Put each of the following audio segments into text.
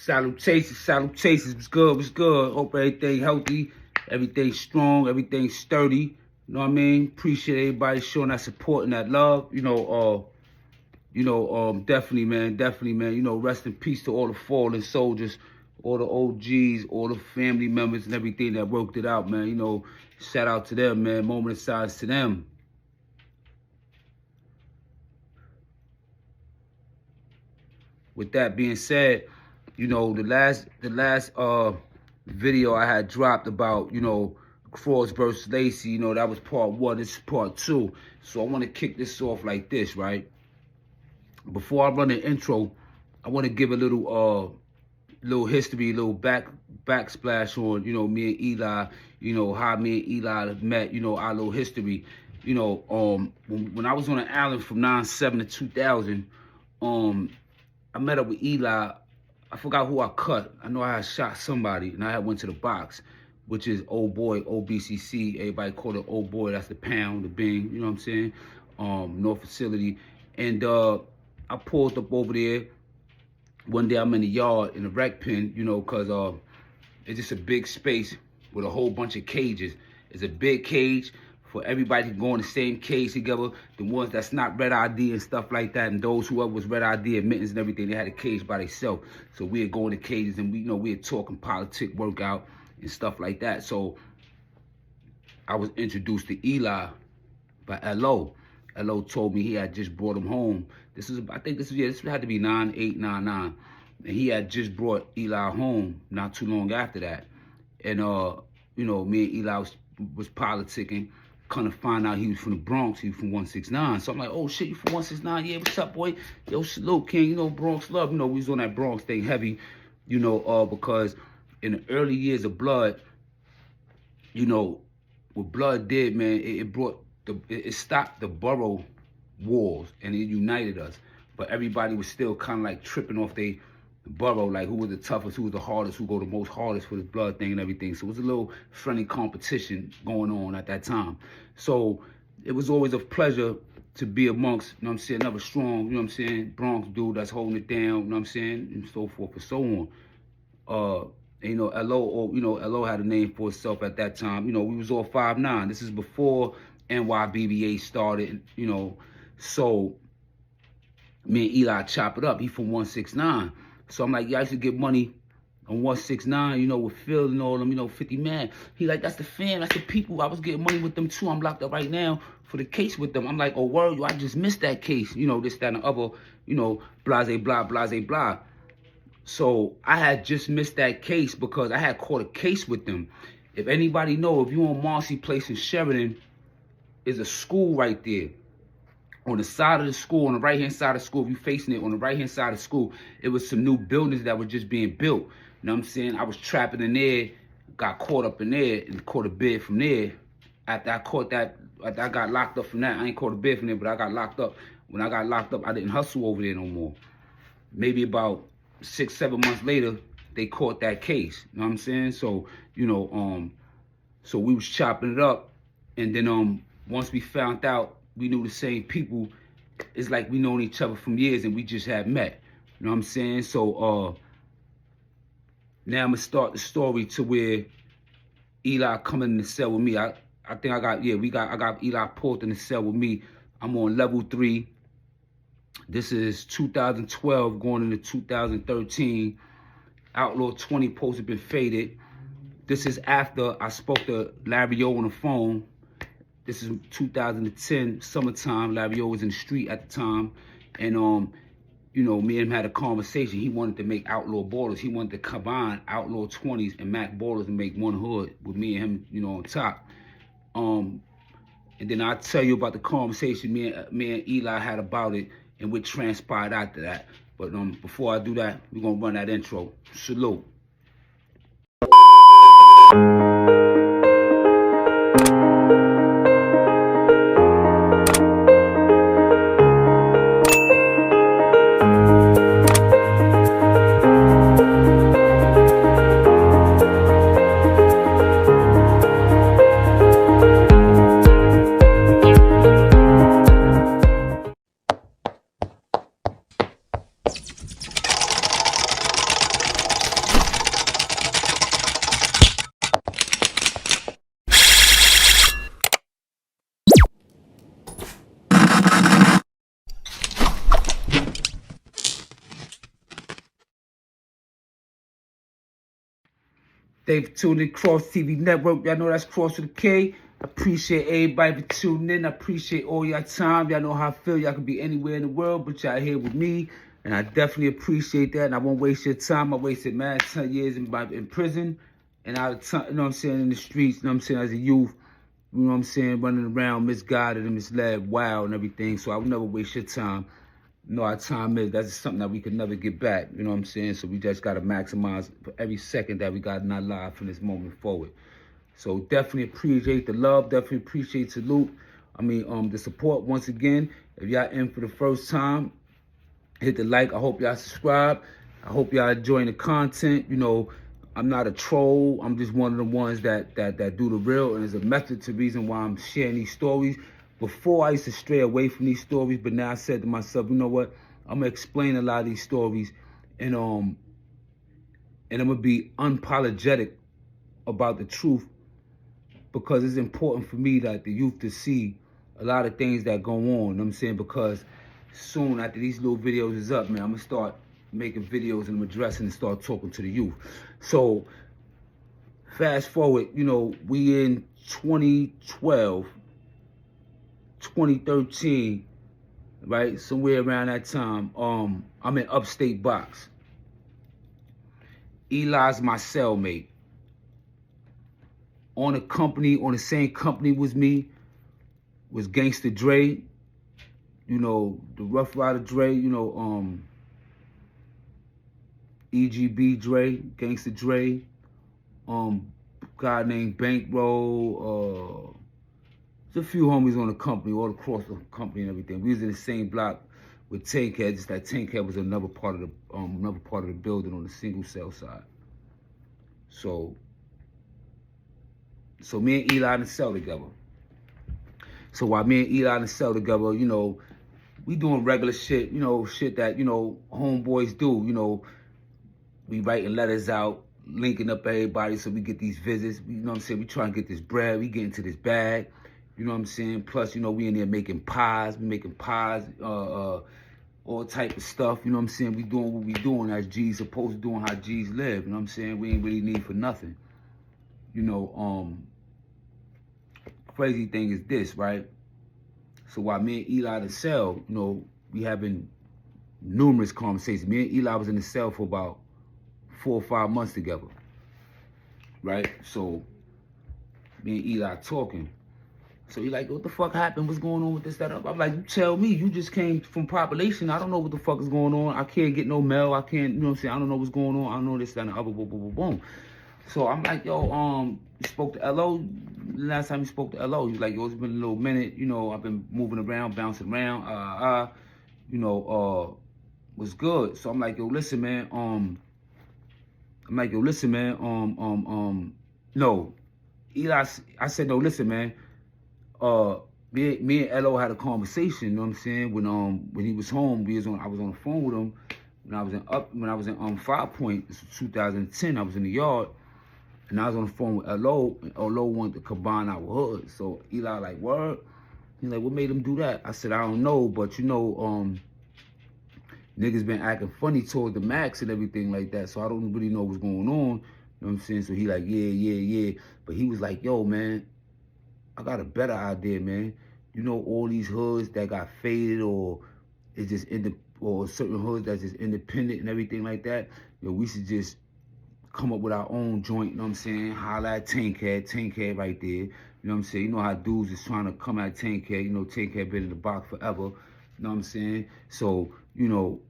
Salutations. What's good? Hope everything healthy, everything strong, everything sturdy. You know what I mean? Appreciate everybody showing that support and that love. Definitely, man. You know, rest in peace to all the fallen soldiers, all the OGs, all the family members and everything that worked it out, man. You know, shout out to them, man. Moment of silence to them. With that being said, you know, the last video I had dropped about, you know, Kross versus Lacey, you know, that was part 1. This is part 2. So I want to kick this off like this, right? Before I run the intro, I want to give a little history, a little backsplash on, you know, me and Eli, you know, how me and Eli met, you know, our little history. You know, when I was on the island from 97 to 2000, I met up with Eli. I forgot who I cut. I know I had shot somebody, and I had went to the box, which is Old Boy, OBCC. Everybody call it Old Boy. That's the pound, the bing, you know what I'm saying? North facility. And I pulled up over there. One day I'm in the yard in the rec pen, you know, because it's just a big space with a whole bunch of cages. It's a big cage for everybody to go in the same cage together. The ones that's not red ID and stuff like that, and those whoever was red ID, admittance and everything, they had a cage by themselves. So we'd go in the cages and we'd talking politics, workout and stuff like that. So I was introduced to Eli by LO. LO told me he had just brought him home. This had to be 98, 99. And he had just brought Eli home not too long after that. And you know, me and Eli was politicking. Kind of find out he was from the Bronx, he was from 169. So I'm like, oh shit, you from 169? Yeah, what's up, boy? Yo, salute, King, you know, Bronx love. You know, we was on that Bronx thing heavy, you know, because in the early years of Blood, you know, what Blood did, man, it stopped the borough wars and it united us. But everybody was still kind of like tripping off their borough, like who was the toughest, who was the hardest, who go the most hardest for this Blood thing and everything. So it was a little friendly competition going on at that time. So it was always a pleasure to be amongst, you know what I'm saying, another strong, you know what I'm saying, Bronx dude that's holding it down, you know what I'm saying, and so forth and so on. And, you know, LO had a name for itself at that time. You know, we was all 5'9". This is before NYBBA started, you know. So me and Eli chop it up. He from 169. So I'm like, yeah, I used to get money on 169, you know, with Phil and all them, you know, 50 man. He like, that's the fam, that's the people. I was getting money with them too. I'm locked up right now for the case with them. I'm like, oh, word, yo, I just missed that case. You know, this, that, and the other, you know, blase, blah, blase, blah. So I had just missed that case because I had caught a case with them. If anybody know, if you on Marcy Place in Sheridan, there's a school right there. On the side of the school, on the right-hand side of the school, if you're facing it, on the right-hand side of the school, it was some new buildings that were just being built. You know what I'm saying? I was trapping in there, got caught up in there, and caught a bid from there. After I got locked up from that, I ain't caught a bid from there, but I got locked up. When I got locked up, I didn't hustle over there no more. Maybe about 6, 7 months later, they caught that case. You know what I'm saying? So, you know, so we was chopping it up, and then once we found out, we knew the same people. It's like we known each other from years and we just had met. You know what I'm saying? So now I'm gonna start the story to where Eli coming in the cell with me. I got Eli pulled in the cell with me. I'm on level 3. This is 2012 going into 2013. Outlaw 20 post have been faded. This is after I spoke to Larry O on the phone. This is 2010, summertime. Larry O was in the street at the time. And, you know, me and him had a conversation. He wanted to make Outlaw Ballers. He wanted to combine Outlaw 20s and Mac Ballers and make one hood with me and him, you know, on top. And then I'll tell you about the conversation me and Eli had about it and what transpired after that. But before I do that, we're going to run that intro. Salute. Thanks for tuning in, Kross TV Network. Y'all know that's Kross with a K. I appreciate everybody for tuning in. I appreciate all your time. Y'all know how I feel. Y'all could be anywhere in the world, but y'all here with me. And I definitely appreciate that. And I won't waste your time. I wasted 10 years in prison. And out of time, you know what I'm saying, in the streets, you know what I'm saying, as a youth. You know what I'm saying, running around misguided and misled, wild and everything. So I would never waste your time. You know, our time is, that's something that we could never get back. You know what I'm saying? So we just got to maximize for every second that we got in our life from this moment forward. So definitely appreciate the love. Definitely appreciate the support once again. If y'all in for the first time, hit the like. I hope y'all subscribe. I hope y'all enjoying the content. You know, I'm not a troll. I'm just one of the ones that do the real. And there's a method to reason why I'm sharing these stories. Before I used to stray away from these stories, but now I said to myself, you know what? I'm gonna explain a lot of these stories, and I'm gonna be unapologetic about the truth, because it's important for me that the youth to see a lot of things that go on. You know what I'm saying? Because soon after these little videos is up, man, I'm gonna start making videos and I'm addressing and start talking to the youth. So fast forward, you know, we in 2012. 2013, right? Somewhere around that time, I'm in upstate box. Eli's my cellmate. On the same company with me, was Gangsta Dre. You know, the Rough Rider Dre, you know, EGB Dre, Gangsta Dre, guy named Bankroll, there's a few homies on the company, all across the company and everything. We was in the same block with Tankhead, just that Tankhead was another part of the building on the single cell side. So me and Eli in the cell together. So while me and Eli in the cell together, you know, we doing regular shit, you know, shit that, you know, homeboys do. You know, we writing letters out, linking up everybody so we get these visits. You know what I'm saying? We trying to get this bread. We get into this bag. You know what I'm saying? Plus, you know, we in there making pies. We making pies, all type of stuff. You know what I'm saying? We doing what we doing as G's supposed to doing how G's live. You know what I'm saying? We ain't really need for nothing. You know, crazy thing is this, right? So while me and Eli in the cell, you know, we having numerous conversations. Me and Eli was in the cell for about 4 or 5 months together, right? So me and Eli talking. So he like, what the fuck happened? What's going on with this, that, up? I'm like, you tell me. You just came from population. I don't know what the fuck is going on. I can't get no mail. I can't, you know what I'm saying? I don't know what's going on. I don't know this, that, and the other, boom, boom, boom, boom. So I'm like, yo, you spoke to LO? Last time you spoke to LO, he's like, yo, it's been a little minute. You know, I've been moving around, bouncing around. You know, what's good? So I'm like, yo, listen, man. No. Eli, I said, no, listen, man. Me and LO had a conversation, you know what I'm saying? When he was home, I was on the phone with him when I was in 5 Point. This was 2010. I was in the yard, and I was on the phone with LO, and LO wanted to combine our hoods. So Eli like, word? He's like, what made him do that? I said, I don't know, but you know, niggas been acting funny toward the Max and everything like that, so I don't really know what's going on. You know what I'm saying? So he like, yeah. But he was like, yo, man, I got a better idea, man. You know, all these hoods that got faded, or it's just or certain hoods that's just independent and everything like that. You know, we should just come up with our own joint. You know what I'm saying? Holla at Tankhead right there. You know what I'm saying? You know how dudes is trying to come at Tankhead. You know, Tankhead been in the box forever. You know what I'm saying? So, you know,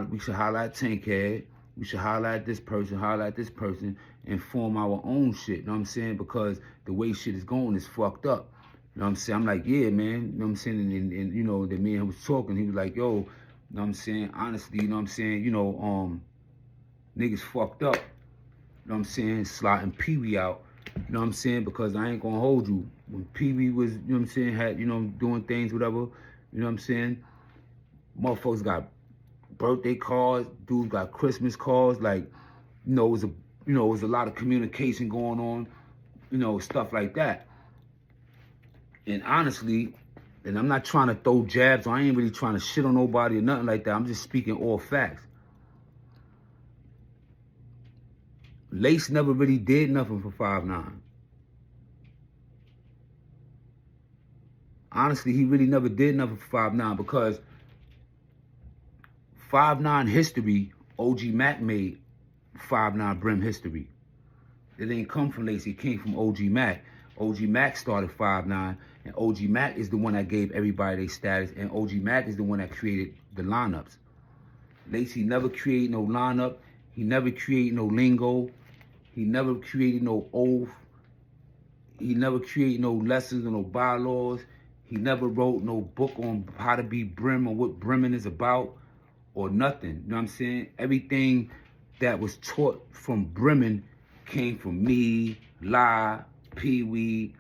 we should holla at Tankhead. We should holla at this person, and form our own shit. You know what I'm saying? Because the way shit is going is fucked up. You know what I'm saying? I'm like, yeah, man. You know what I'm saying? And you know, the man who was talking, he was like, yo, you know what I'm saying? Honestly, you know what I'm saying? You know, niggas fucked up. You know what I'm saying? Slotting Pee-wee out. You know what I'm saying? Because I ain't gonna hold you. When Pee-wee was, you know what I'm saying, had, you know, doing things, whatever, you know what I'm saying? Motherfuckers got birthday cards, dudes got Christmas cards, like, you know, it was a lot of communication going on, you know, stuff like that. And honestly, and I'm not trying to throw jabs, or I ain't really trying to shit on nobody or nothing like that. I'm just speaking all facts. Lace never really did nothing for 5'9". Honestly, he really never did nothing for 5'9", because 5'9" history, OG Mac made 5'9" brim history. It didn't come from Lacey, it came from OG Mac. OG Mac started 5'9", and OG Mac is the one that gave everybody their status, and OG Mac is the one that created the lineups. Lacey never created no lineup. He never created no lingo. He never created no oath. He never created no lessons or no bylaws. He never wrote no book on how to be brim or what brimming is about or nothing. You know what I'm saying? Everything that was taught from brimming came from me, La, Pee-wee,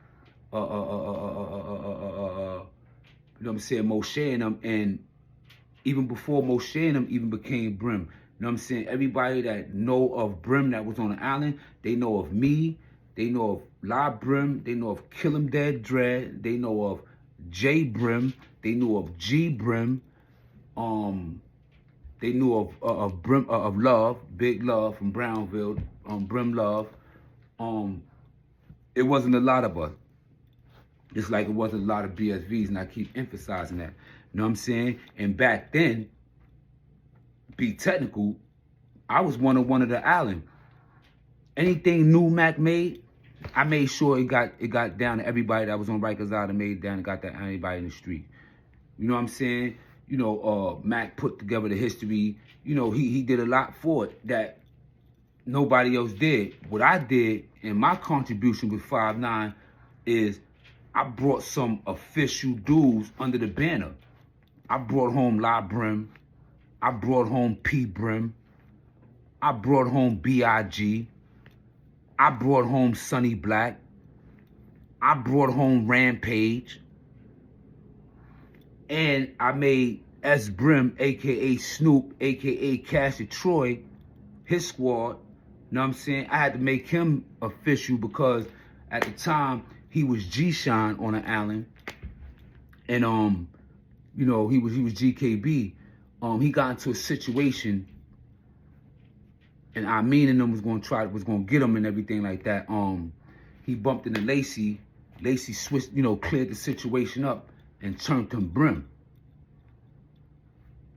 you know what I'm saying, Moshe and them, and even before Moshe and them even became brim. You know what I'm saying? Everybody that know of brim that was on the island, they know of me, they know of La Brim, they know of Kill 'em Dead Dread, they know of J Brim, they know of G Brim, they knew of Brim of Love, Big Love from Brownville, Brim Love. It wasn't a lot of us. Just like it wasn't a lot of BSVs, and I keep emphasizing that. You know what I'm saying? And back then, be technical, I was one of the island. Anything new Mac made, I made sure it got down to everybody that was on Rikers Island, made it down and got that anybody in the street. You know what I'm saying? You know, Mac put together the history. You know, he did a lot for it that nobody else did. What I did, and my contribution with 5'9", is I brought some official dudes under the banner. I brought home La Brim. I brought home P Brim. I brought home B.I.G. I brought home Sonny Black. I brought home Rampage. And I made S Brim, a.k.a. Snoop, a.k.a. Cassie Troy, his squad. You know what I'm saying? I had to make him official because at the time, he was G-Shine on the island. And, you know, he was GKB. He got into a situation, and I mean, and them was gonna get him and everything like that. He bumped into Lacey. Lacey switched, you know, cleared the situation up and turned him brim.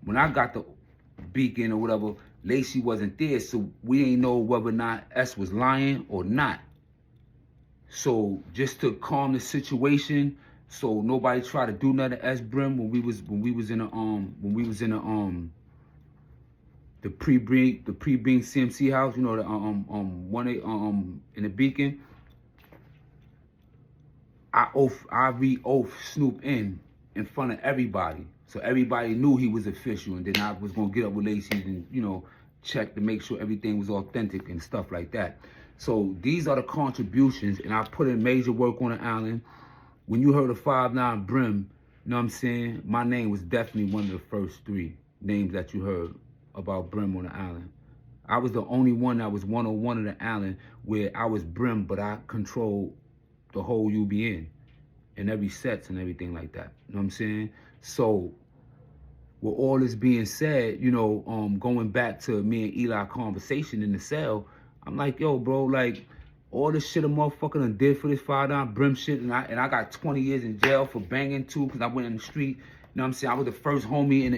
When I got the beacon or whatever, Lacey wasn't there, so we ain't know whether or not S was lying or not. So just to calm the situation, so nobody tried to do nothing to S Brim when we was in the pre-being CMC house, you know, the in the beacon. I re-oath Snoop in front of everybody. So everybody knew he was official, and then I was gonna get up with Lacey and, you know, check to make sure everything was authentic and stuff like that. So these are the contributions, and I put in major work on the island. When you heard of 5'9" Brim, you know what I'm saying? My name was definitely one of the first 3 names that you heard about Brim on the island. I was the only one that was 101 of the island where I was Brim, but I controlled the whole UBN and every sets and everything like that. You know what I'm saying? So with all this being said, you know, going back to me and Eli conversation in the cell, I'm like, yo, bro, like, all this shit a motherfucker done did for this 5'9" Brim shit, and I got 20 years in jail for banging too, because I went in the street. You know what I'm saying? I was the first homie on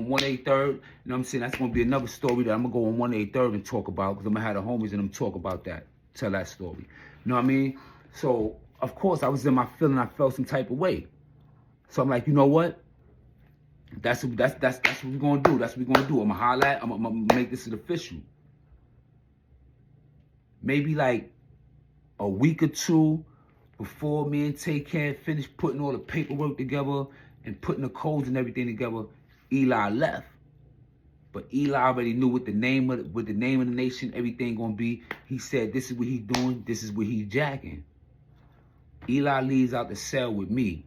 183rd. You know what I'm saying? That's gonna be another story that I'm gonna go on 183rd and talk about, because I'm gonna have the homies and them talk about that, tell that story. You know what I mean? So of course I was in my feeling. I felt some type of way. So I'm like, you know what? That's what we're gonna do. That's what we're gonna do. I'm gonna highlight. I'm gonna make this an official. Maybe like a week or 2 before me and Tay Can finished putting all the paperwork together and putting the codes and everything together, Eli left. But Eli already knew what the name of the nation, everything gonna be. He said, this is what he's doing, this is what he's jacking. Eli leaves out the cell with me.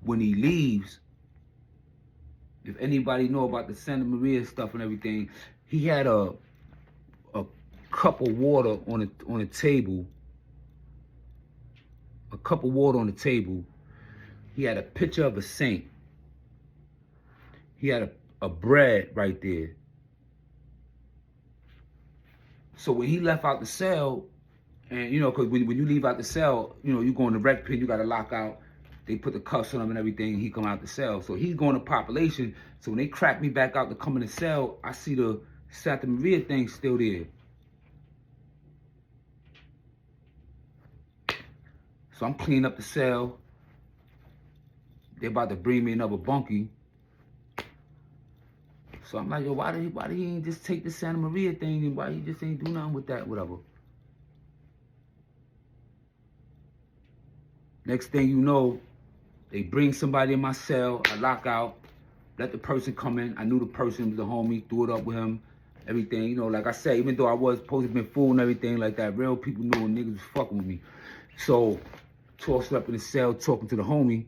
When he leaves, if anybody know about the Santa Maria stuff and everything, he had a cup of water on a table. A cup of water on the table. He had a picture of a saint. He had a bread right there. So when he left out the cell, and you know, because when you leave out the cell, you know, you go in the rec pen, you got to lock out. They put the cuffs on him and everything. He come out the cell. So he's going to population. So when they crack me back out to come in the cell, I see the Santa Maria thing still there. So I'm cleaning up the cell. They're about to bring me another bunkie. So I'm like, yo, why did he ain't just take the Santa Maria thing, and why he just ain't do nothing with that, whatever. Next thing you know, they bring somebody in my cell, I lock out, let the person come in. I knew the person was a homie, threw it up with him, everything. You know, like I said, even though I was supposed to be fooling everything like that, real people knew when niggas was fucking with me. So, tossed up in the cell, talking to the homie.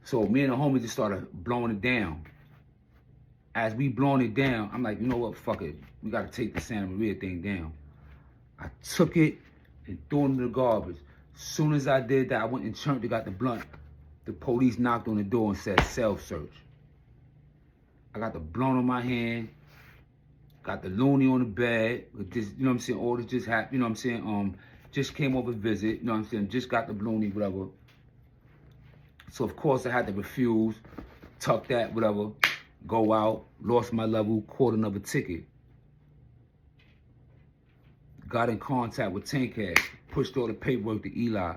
So me and the homie just started blowing it down. As we blowing it down, I'm like, you know what, fuck it. We gotta take the Santa Maria thing down. I took it and threw it in the garbage. As soon as I did that, I went and turned and got the blunt. The police knocked on the door and said, self-search. I got the blunt on my hand, got the loony on the bed, with this, you know what I'm saying, all this just happened, you know what I'm saying, just came over visit, you know what I'm saying, just got the loony, whatever. So of course I had to refuse, tuck that, whatever, go out, lost my level, caught another ticket. Got in contact with Tankhead, pushed all the paperwork to Eli.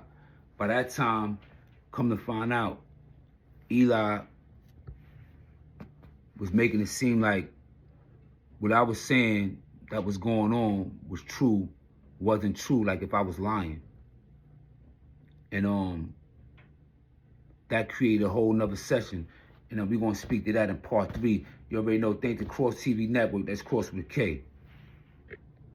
By that time, come to find out, Eli was making it seem like what I was saying that was going on was true, wasn't true, like if I was lying. And that created a whole nother session. And we're gonna speak to that in part 3. You already know, thank the Kross TV Network, that's Kross with a K.